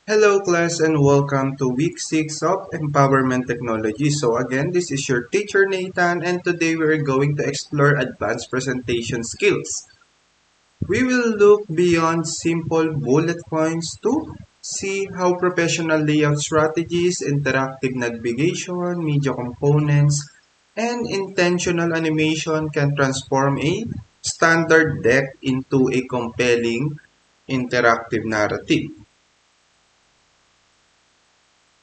Hello class and welcome to week 6 of Empowerment Technology. So again, this is your teacher Nathan and today we're going to explore advanced presentation skills. We will look beyond simple bullet points to see how professional layout strategies, interactive navigation, media components, and intentional animation can transform a standard deck into a compelling interactive narrative.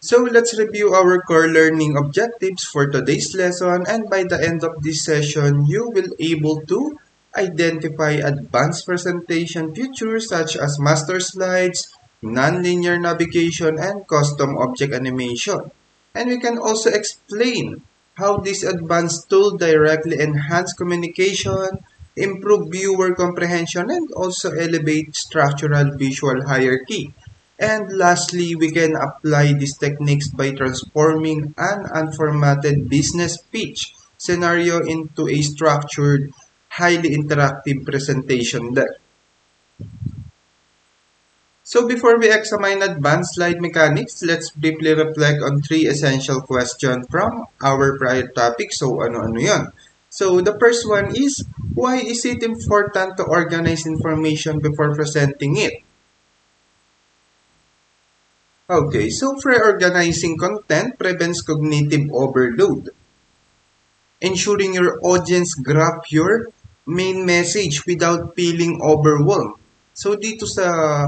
So let's review our core learning objectives for today's lesson, and by the end of this session, you will able to identify advanced presentation features such as master slides, nonlinear navigation, and custom object animation. And we can also explain how this advanced tool directly enhance communication, improve viewer comprehension, and also elevate structural visual hierarchy. And lastly, we can apply these techniques by transforming an unformatted business pitch scenario into a structured, highly interactive presentation deck. So before we examine advanced slide mechanics, let's briefly reflect on three essential questions from our prior topic. So ano-ano yun? So the first one is, why is it important to organize information before presenting it? Okay, so pre-organizing content prevents cognitive overload, ensuring your audience grab your main message without feeling overwhelmed. So dito sa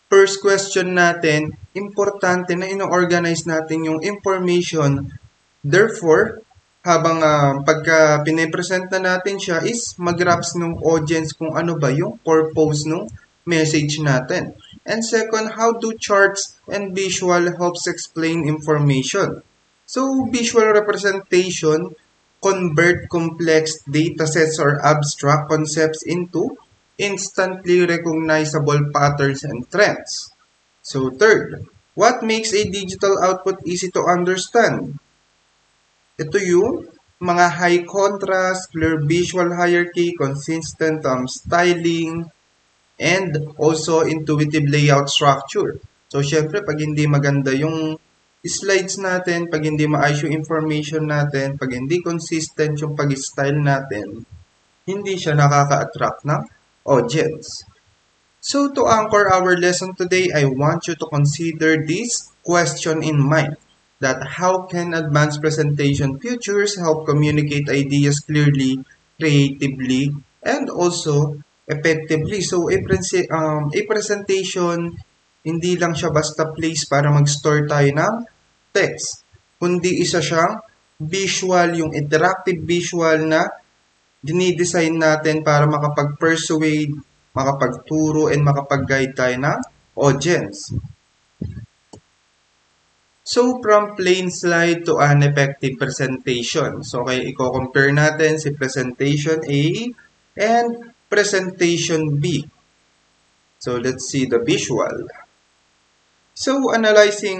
first question natin, importante na ino-organize natin yung information. Therefore, habang pagka pinipresent na natin siya is mag-grasp ng audience kung ano ba yung purpose ng message natin. And second, how do charts and visual helps explain information? So, visual representation convert complex datasets or abstract concepts into instantly recognizable patterns and trends. So, third, what makes a digital output easy to understand? Ito yung mga high contrast, clear visual hierarchy, consistent styling, and also intuitive layout structure. So, syempre, pag hindi maganda yung slides natin, pag hindi maayos yung information natin, pag hindi consistent yung pag-style natin, hindi siya nakaka-attract ng audience. So, to anchor our lesson today, I want you to consider this question in mind, that how can advanced presentation features help communicate ideas clearly, creatively, and also effectively. So, a presentation, hindi lang siya basta place para mag-store tayo ng text, kundi isa siyang visual, yung interactive visual na dinidesign natin para makapag-persuade, makapagturo, and makapag-guide tayo ng audience. So, from plain slide to an effective presentation. So, okay, i-compare natin si presentation A and presentation B. So, let's see the visual. So, analyzing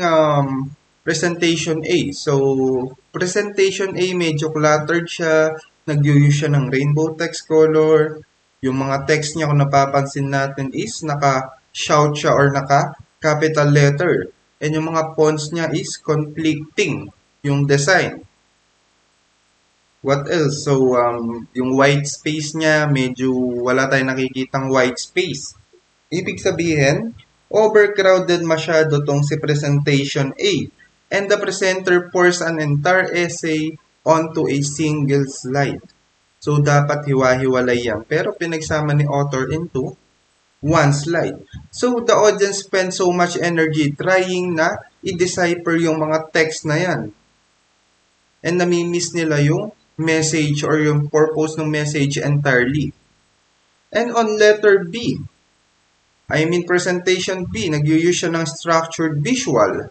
presentation A. So, presentation A, medyo cluttered siya. Nag-use siya ng rainbow text color. Yung mga text niya, kung napapansin natin, is naka-shout siya or naka-capital letter. And yung mga fonts niya is conflicting yung design. What else? So, yung white space niya, medyo wala tayong nakikitang white space. Ibig sabihin, overcrowded masyado tong si presentation A. And the presenter pours an entire essay onto a single slide. So, dapat hiwa-hiwalay yan. Pero pinagsama ni author into one slide. So, the audience spends so much energy trying na i-decipher yung mga text na yan. And namimiss nila yung message or yung purpose ng message entirely. And on letter B, presentation B, nag-use siya ng structured visual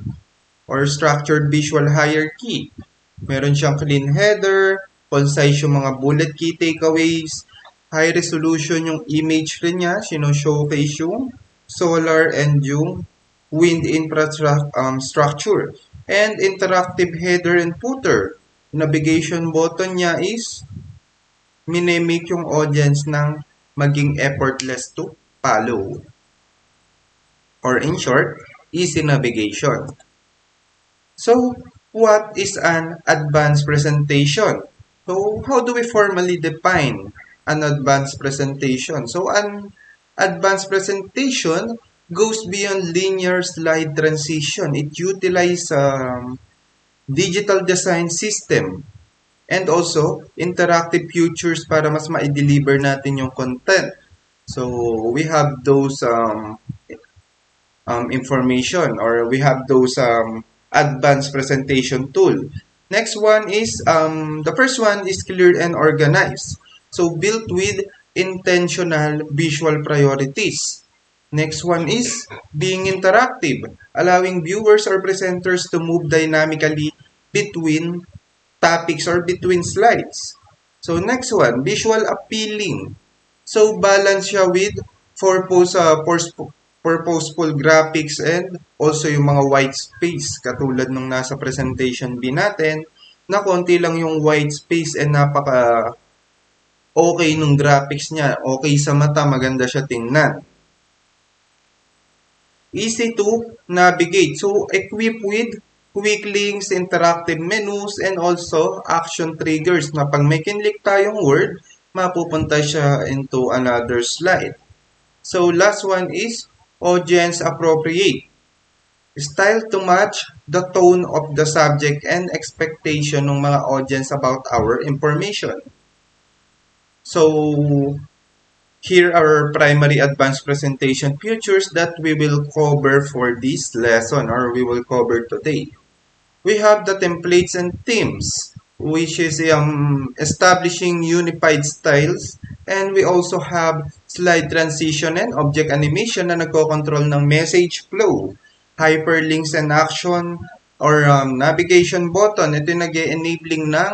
or structured visual hierarchy. Meron siyang clean header, concise yung mga bullet key takeaways, high resolution yung image rin niya, showcase yung solar and yung wind infrastructure. And interactive header and footer. Navigation button niya is minimik yung audience ng maging effortless to follow. Or in short, easy navigation. So, what is an advanced presentation? So, how do we formally define an advanced presentation? So, an advanced presentation goes beyond linear slide transition. It utilizes digital design system and also interactive features para mas ma-deliver natin yung content. So, we have those information, or we have those advanced presentation tool. Next one is, the first one is clear and organized. So, built with intentional visual priorities. Next one is being interactive, allowing viewers or presenters to move dynamically between topics or between slides. So, next one, visual appealing. So, balance siya with purposeful graphics and also yung mga white space katulad nung nasa presentation B natin na konti lang yung white space and napaka okay nung graphics niya, okay sa mata, maganda siya tingnan. Easy to navigate. So, equipped with quick links, interactive menus, and also action triggers na pag may kinlik tayong word, mapupunta siya into another slide. So, last one is audience appropriate. Style to match the tone of the subject and expectation ng mga audience about our information. So, here are primary advanced presentation features that we will cover for this lesson, or we will cover today. We have the templates and themes, which is establishing unified styles, and we also have slide transition and object animation na nagko-control ng message flow, hyperlinks and action, or navigation button. Ito yung nag-enabling ng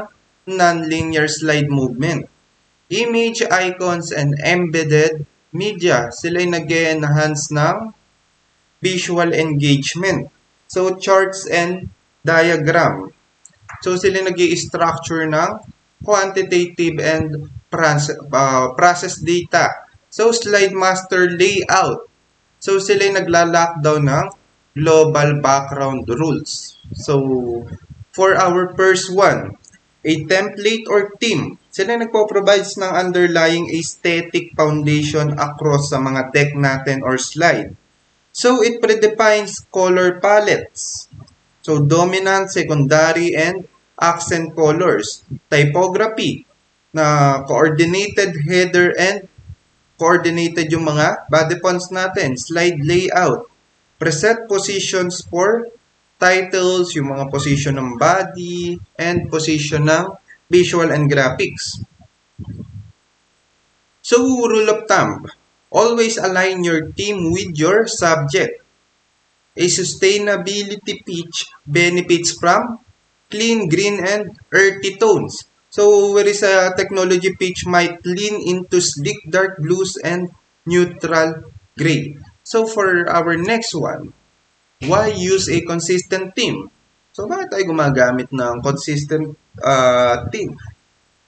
non-linear slide movement. Image, icons, and embedded media. Sila yung nag-enhance ng visual engagement. So, charts and diagram. So, sila nag-i-structure ng quantitative and process data. So, slide master layout. So, sila yung nagla-lockdown ng global background rules. So, for our first one, a template or theme. Sila nagpo-provides ng underlying aesthetic foundation across sa mga deck natin or slide. So, it predefines color palettes. So, dominant, secondary, and accent colors. Typography na coordinated header and coordinated yung mga body fonts natin. Slide layout. Preset positions for titles, yung mga position ng body, and position ng visual and graphics. So, rule of thumb. Always align your theme with your subject. A sustainability pitch benefits from clean, green, and earthy tones. So, whereas a technology pitch might lean into sleek dark blues and neutral gray. So, for our next one, why use a consistent theme? So, bakit tayo gumagamit ng consistent theme?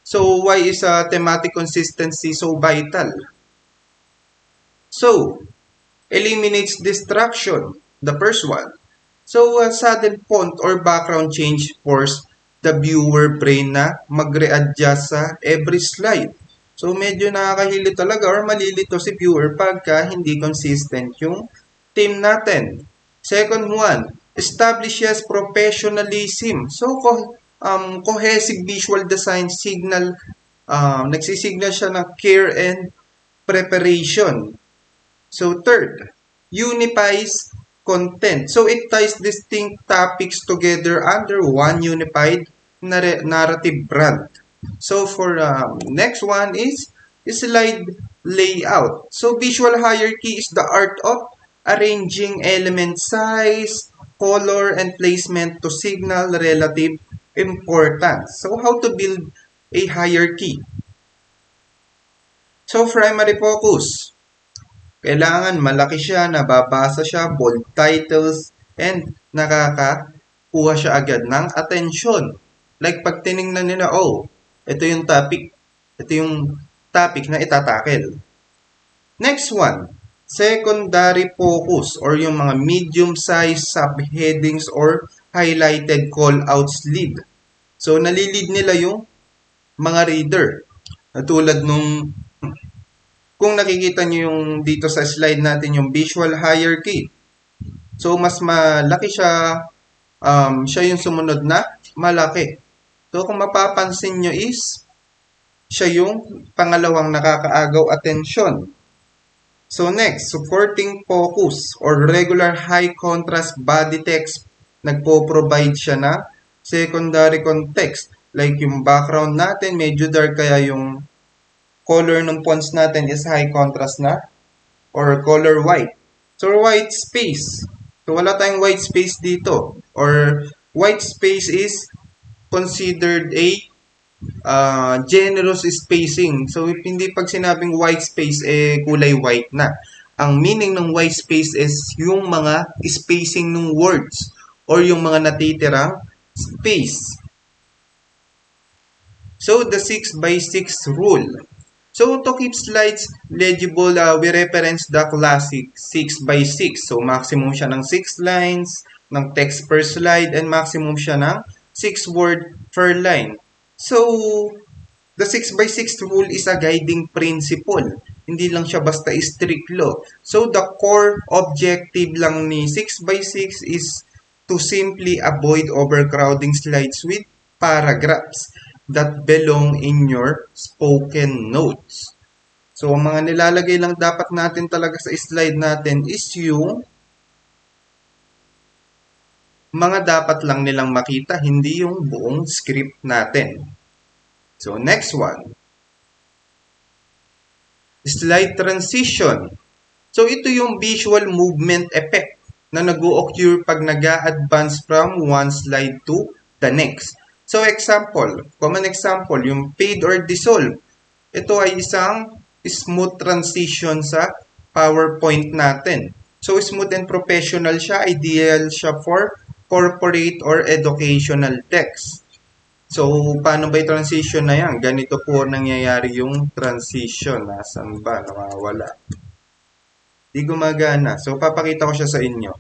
So, why is thematic consistency so vital? So, eliminates distraction. The first one. So, sudden font or background change force the viewer brain na mag-readjust sa every slide. So, medyo nakakahilo talaga or malilito si viewer pagka hindi consistent yung theme natin. Second one, establishes professionalism. So, cohesive visual design signal, nagsisignal siya ng care and preparation. So, third, unifies content. So, it ties distinct topics together under one unified narrative brand. So, for next one is slide layout. So, visual hierarchy is the art of arranging element size, color, and placement to signal relative importance. So, how to build a hierarchy? So, primary focus. Kailangan malaki siya, nababasa siya, bold titles, and nakakakuha siya agad ng atensyon. Like pag tinignan nila, oh, ito yung topic. Ito yung topic na itatakel. Next one, secondary focus or yung mga medium-sized subheadings or highlighted callouts lead. So, nalilid nila yung mga reader. Tulad nung, kung nakikita nyo yung dito sa slide natin yung visual hierarchy. So, mas malaki siya, siya yung sumunod na malaki. So, kung mapapansin nyo is, siya yung pangalawang nakakaagaw atensyon. So next, supporting focus or regular high contrast body text, nagpo-provide siya na secondary context. Like yung background natin, medyo dark kaya yung color ng fonts natin is high contrast na or color white. So white space. So wala tayong white space dito. Or white space is considered a generous spacing. So, if hindi pag sinabing white space, kulay white na. Ang meaning ng white space is yung mga spacing ng words or yung mga natitirang space. So, the 6x6 rule. So, to keep slides legible, we reference the classic 6x6. So, maximum siya ng 6 lines ng text per slide and maximum siya ng 6 word per line. So, the 6x6 rule is a guiding principle. Hindi lang siya basta strict law. So, the core objective lang ni 6x6 is to simply avoid overcrowding slides with paragraphs that belong in your spoken notes. So, ang mga nilalagay lang dapat natin talaga sa slide natin is yung mga dapat lang nilang makita, hindi yung buong script natin. So, next one. Slide transition. So, ito yung visual movement effect na nag-o-occur pag nag-a-advance from one slide to the next. So, example, common example, yung fade or dissolve. Ito ay isang smooth transition sa PowerPoint natin. So, smooth and professional siya. Ideal siya for corporate or educational text. So, paano ba yung transition na yan? Ganito po nangyayari yung transition. Nasaan ba? Nawawala. Di gumagana. So, papakita ko siya sa inyo.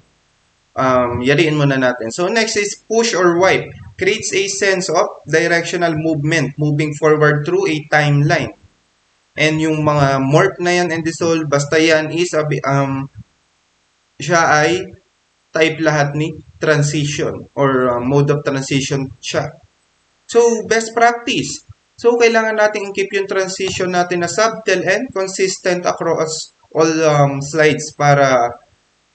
Yariin muna natin. So, next is push or wipe. Creates a sense of directional movement moving forward through a timeline. And yung mga morph na yan and dissolve, basta yan is, siya ay type lahat ni transition or mode of transition siya. So, best practice. So, kailangan natin keep yung transition natin na subtle and consistent across all slides para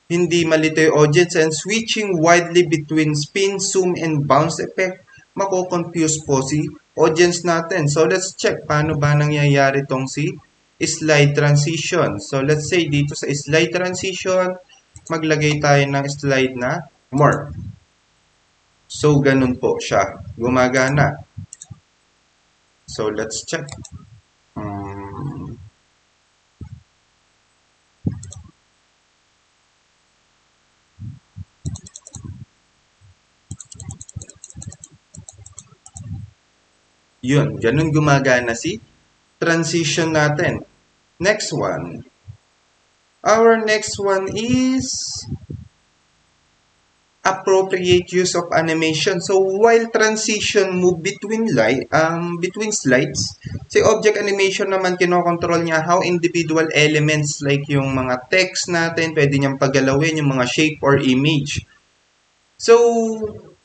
hindi malito yung audience, and switching widely between spin, zoom, and bounce effect, mako-confuse po si audience natin. So, let's check paano ba nangyayari tong si slide transition. So, let's say dito sa slide transition, maglagay tayo ng slide na more. So, ganun po siya. Gumagana. So, let's check. Yun, ganun gumagana si transition natin. Next one. Our next one is appropriate use of animation. So, while transition move between slides, si object animation naman kinokontrol niya how individual elements like yung mga text natin, pwede niyang paggalawin yung mga shape or image. So,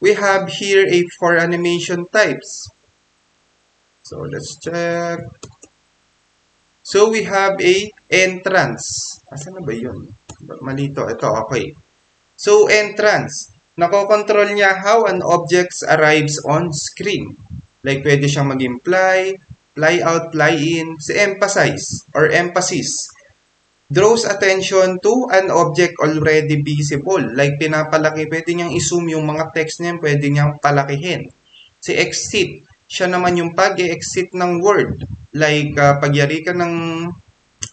we have here a 4 animation types. So, let's check. So, we have a entrance. Asan na ba yun? Malito. Ito, okay. So, entrance. Nakokontrol niya how an object arrives on screen. Like, pwede siyang mag-imply, fly out, fly in. Si emphasize or emphasis draws attention to an object already visible. Like, pinapalaki. Pwede niyang i-zoom yung mga text niya. Pwede niyang palakihin. Si exit. Siya naman yung pag-exit ng word. Like, pagyari ka ng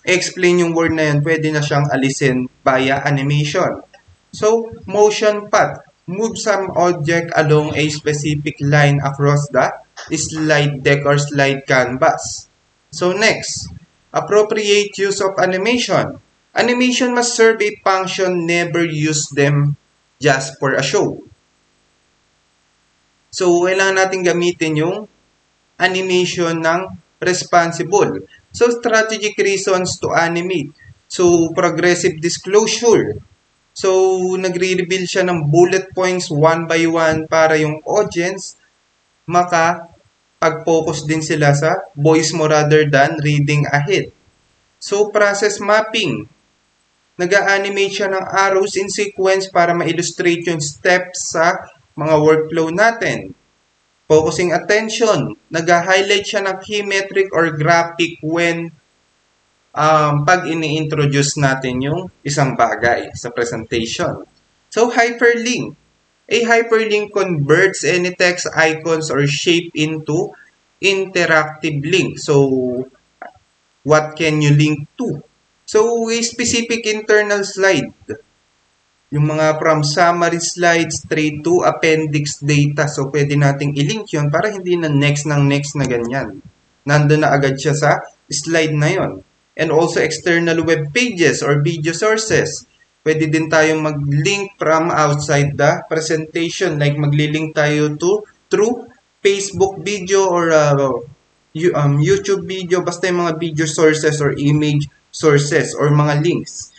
explain yung word na yun, pwede na siyang alisin via animation. So, motion path. Move some object along a specific line across the slide deck or slide canvas. So, next, appropriate use of animation. Animation must serve a function, never use them just for a show. So, kailangan natin gamitin yung animation ng responsible. So, strategic reasons to animate. So, progressive disclosure. So, nagre-reveal siya ng bullet points one by one para yung audience pag-focus din sila sa voice mo rather than reading ahead. So, process mapping. Nag-a-animate siya ng arrows in sequence para ma-illustrate yung steps sa mga workflow natin. Focusing attention. Nag-highlight siya ng key metric or graphic when pag ini-introduce natin yung isang bagay sa presentation. So, hyperlink. A hyperlink converts any text, icons, or shape into interactive link. So, what can you link to? So, a specific internal slide. Yung mga from summary slides straight to appendix data. So, pwede nating i-link yun para hindi na next na ganyan. Nandun na agad siya sa slide na yon. And also external web pages or video sources. Pwede din tayong mag-link from outside the presentation. Like magli-link tayo through Facebook video or YouTube video. Basta yung mga video sources or image sources or mga links.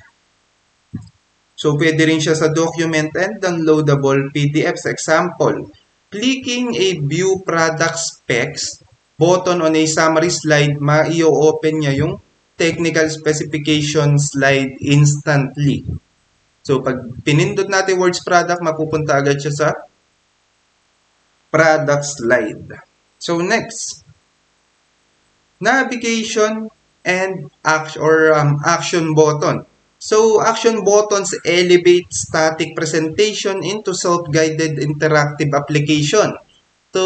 So, pwede rin siya sa document and downloadable PDFs. Example, clicking a view product specs button on a summary slide, ma-i-open niya yung technical specification slide instantly. So, pag pinindot natin words product, mapupunta agad siya sa product slide. So, next, navigation and action button. So, action buttons elevate static presentation into self-guided interactive application. So,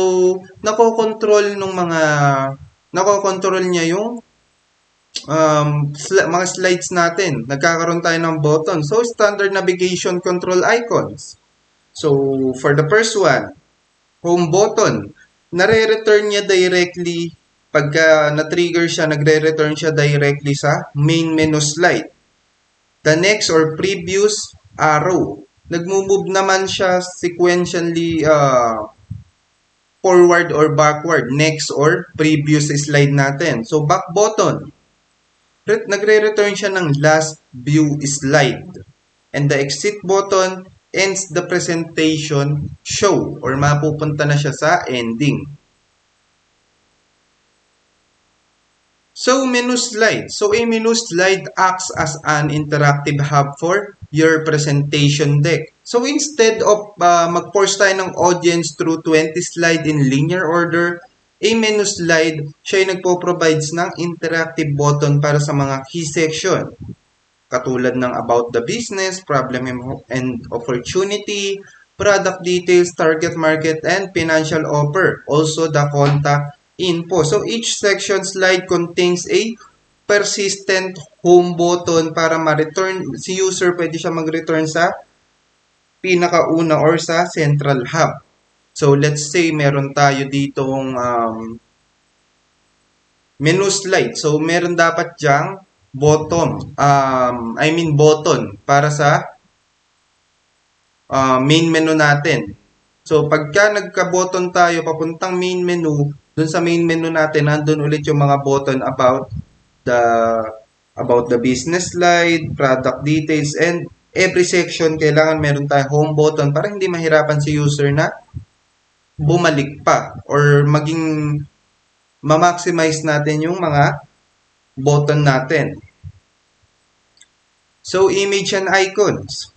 nakokontrol niya yung mga slides natin. Nagkakaroon tayo ng button. So, standard navigation control icons. So, for the first one, home button. Nare-return niya directly, pagka na-trigger siya, nagre-return siya directly sa main menu slide. The next or previous arrow. Nagmo-move naman siya sequentially forward or backward. Next or previous slide natin. So, back button. Nagre-return siya ng last view slide. And the exit button ends the presentation show or mapupunta na siya sa ending. So, menu slide. So, a menu slide acts as an interactive hub for your presentation deck. So, instead of mag-force tayo ng audience through 20 slide in linear order, a menu slide, siya ay nagpo-provides ng interactive button para sa mga key section. Katulad ng about the business, problem and opportunity, product details, target market, and financial offer. Also, the contact info. So, each section slide contains a persistent home button para ma-return. Si user pwede siya mag-return sa pinakauna or sa central hub. So, let's say meron tayo ditong menu slide. So, meron dapat diyang button para sa main menu natin. So, pagka nagka-button tayo papuntang main menu, dun sa main menu natin, nandun ulit yung mga button about the business slide, product details, and every section kailangan meron tayo home button para hindi mahirapan si user na bumalik pa or maging ma-maximize natin yung mga button natin. So, image and icons.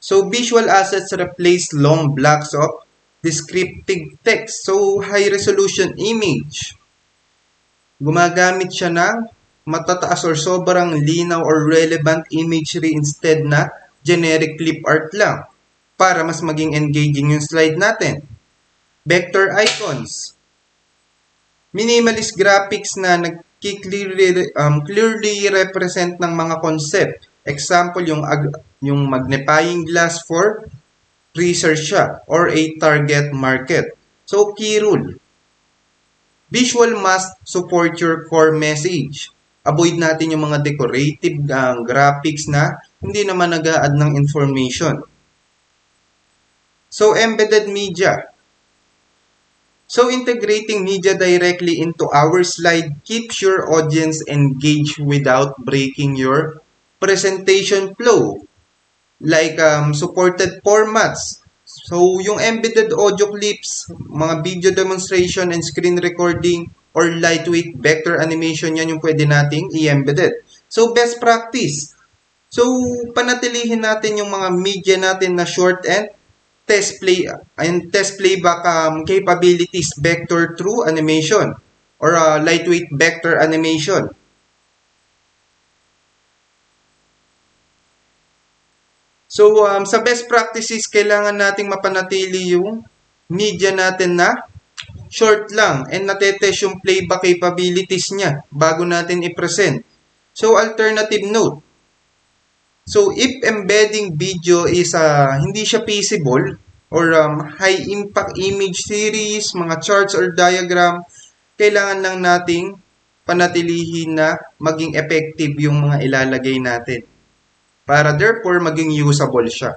So, visual assets replace long blocks of descriptive text. So, high-resolution image. Gumagamit siya ng matataas or sobrang linaw or relevant imagery instead na generic clip art lang para mas maging engaging yung slide natin. Vector icons. Minimalist graphics na clearly represent ng mga concept. Example, yung magnifying glass for research siya or a target market. So, key rule. Visual must support your core message. Avoid natin yung mga decorative graphics na hindi naman nag-a-add ng information. So, embedded media. So, integrating media directly into our slide keeps your audience engaged without breaking your presentation flow. Like supported formats. So, yung embedded audio clips, mga video demonstration and screen recording, or lightweight vector animation, yan yung pwede nating i-embedded. So, best practice. So, panatilihin natin yung mga media natin na short and test playback capabilities vector through animation or lightweight vector animation. So, sa best practices, kailangan nating mapanatili yung media natin na short lang and natetest yung playback capabilities niya bago natin i-present. So, alternative note. So, if embedding video is hindi siya feasible or high impact image series, mga charts or diagram, kailangan lang nating panatilihin na maging effective yung mga ilalagay natin para therefore maging usable siya.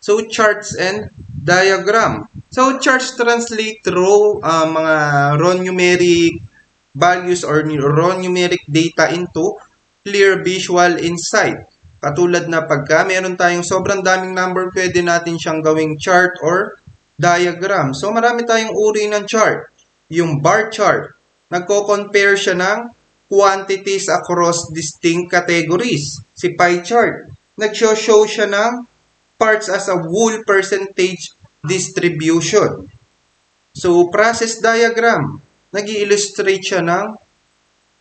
So, charts and diagram. So, charts translate through mga raw numeric values or raw numeric data into clear visual insight. Katulad na pagka meron tayong sobrang daming number, pwede natin siyang gawing chart or diagram. So, marami tayong uri ng chart. Yung bar chart, nagko-compare siya ng quantities across distinct categories. Si pie chart, nag-show siya ng parts as a whole percentage distribution. So, process diagram, nag-illustrate siya ng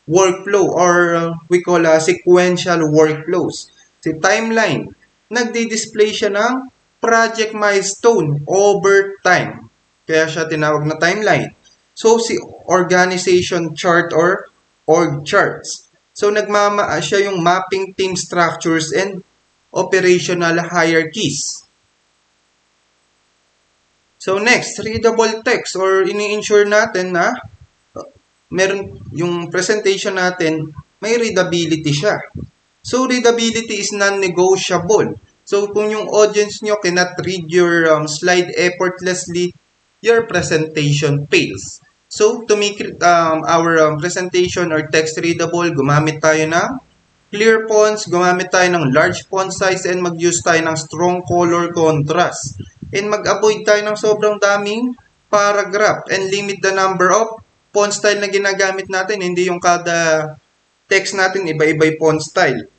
workflow or we call sequential workflows. Si timeline, nagdi-display siya ng project milestone over time. Kaya siya tinawag na timeline. So, si organization chart or org charts. So, siya yung mapping team structures and operational hierarchies. So, next, readable text or ini-ensure natin na meron yung presentation natin, may readability siya. So, readability is non-negotiable. So, kung yung audience nyo cannot read your slide effortlessly, your presentation fails. So, to make our presentation or text readable, gumamit tayo ng clear fonts, gumamit tayo ng large font size, and mag-use tayo ng strong color contrast. And mag-avoid tayo ng sobrang daming paragraph and limit the number of font style na ginagamit natin. Hindi yung kada text natin iba-iba yung font style.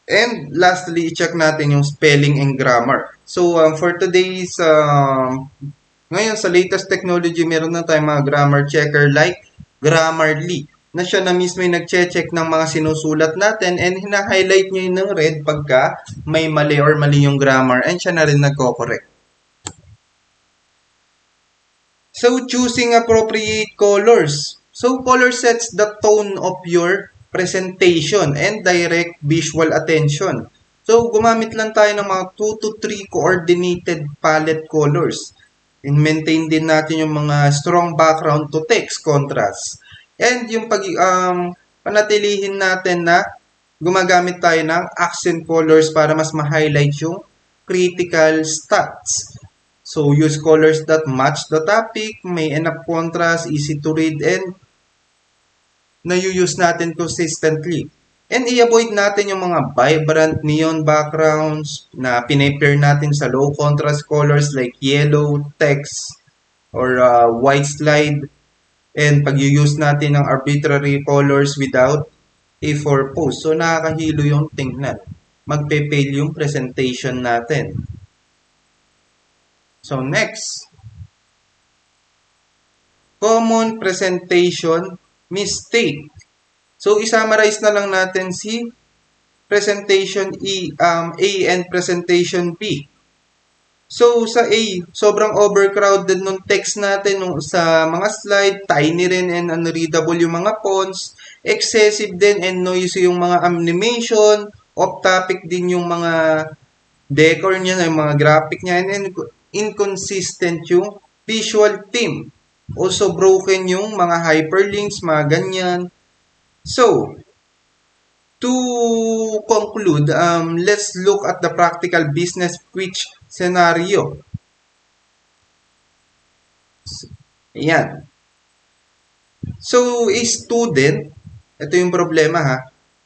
And lastly, i-check natin yung spelling and grammar. So, for today's, ngayon sa latest technology, meron na tayong mga grammar checker like Grammarly, na siya na mismo yung nag-check ng mga sinusulat natin and hina-highlight nyo yung ng red pagka may mali or mali yung grammar and siya na rin nagko-correct. So, choosing appropriate colors. So, color sets the tone of your presentation and direct visual attention. So, gumamit lang tayo ng mga 2 to 3 coordinated palette colors. And maintain din natin yung mga strong background to text contrast. And yung panatilihin natin na gumagamit tayo ng accent colors para mas ma-highlight yung critical stats. So, use colors that match the topic, may enough contrast, easy to read, and na-use natin consistently. And i-avoid natin yung mga vibrant neon backgrounds na pinair natin sa low contrast colors like yellow, text, or white slide. And pag-use natin ng arbitrary colors without a purpose. So, nakakahilo yung tingnan. Magpe-fail yung presentation natin. So, next. Common presentation mistake. So, i-summarize na lang natin si presentation A and presentation B. So, sa A, sobrang overcrowded nung text natin sa mga slide, tiny rin and unreadable yung mga fonts, excessive din and noisy yung mga animation, off-topic din yung mga decor niya, yung mga graphic niya, and inconsistent yung visual theme. Also broken yung mga hyperlinks, mga ganyan. So, to conclude, let's look at the practical business pitch scenario. Ayan. So, a student, ito yung problema ha.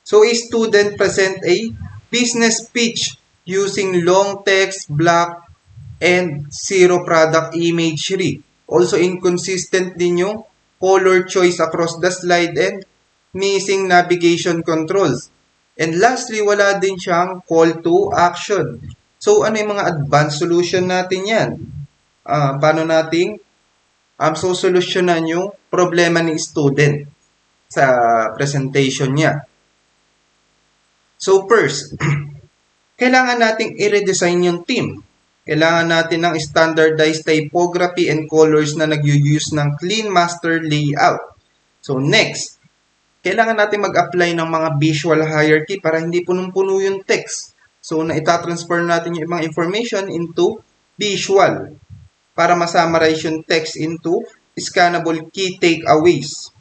So, a student present a business pitch using long text, block, and zero product imagery. Also, inconsistent din yung color choice across the slide and missing navigation controls. And lastly, wala din siyang call to action. So, ano yung mga advanced solution natin yan? Paano nating sosolusyonan yung problema ng student sa presentation niya. So first, kailangan nating i-redesign yung theme. Kailangan natin ng standardized typography and colors na nag-use ng clean master layout. So next, kailangan natin mag-apply ng mga visual hierarchy para hindi punong-puno yung text. So na itatransfer natin yung ibang information into visual para masummarize yung text into scannable key takeaways.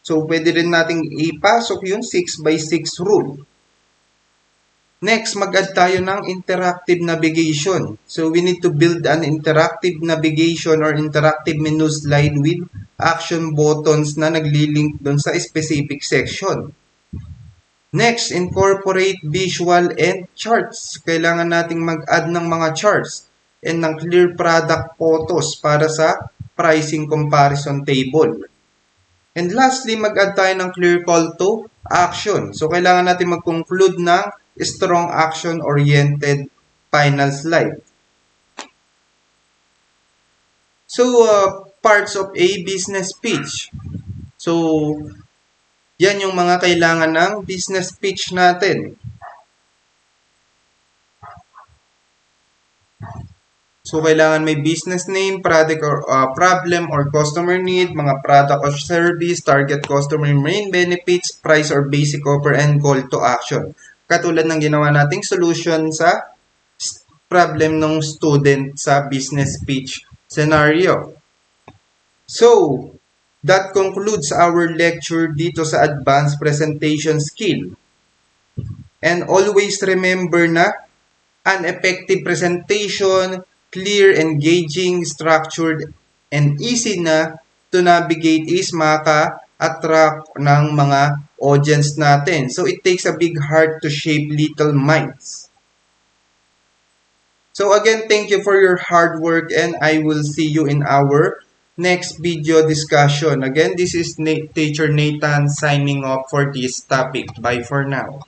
So, pwede rin nating ipasok yung 6x6 rule. Next, mag-add tayo ng interactive navigation. So, we need to build an interactive navigation or interactive menu slide with action buttons na nagli-link doon sa specific section. Next, incorporate visual and charts. Kailangan nating mag-add ng mga charts and ng clear product photos para sa pricing comparison table. And lastly, mag-add tayo ng clear call to action. So, kailangan natin mag-conclude ng strong action-oriented final slide. So, parts of a business pitch. So, yan yung mga kailangan ng business pitch natin. So, kailangan may business name, product or problem or customer need, mga product or service, target customer, main benefits, price or basic offer, and call to action. Katulad ng ginawa nating solution sa problem ng student sa business pitch scenario. So, that concludes our lecture dito sa advanced presentation skill. And always remember na an effective presentation, clear, engaging, structured, and easy na to navigate is maka-attract ng mga audience natin. So, it takes a big heart to shape little minds. So, again, thank you for your hard work and I will see you in our next video discussion. Again, this is Teacher Nathan signing off for this topic. Bye for now.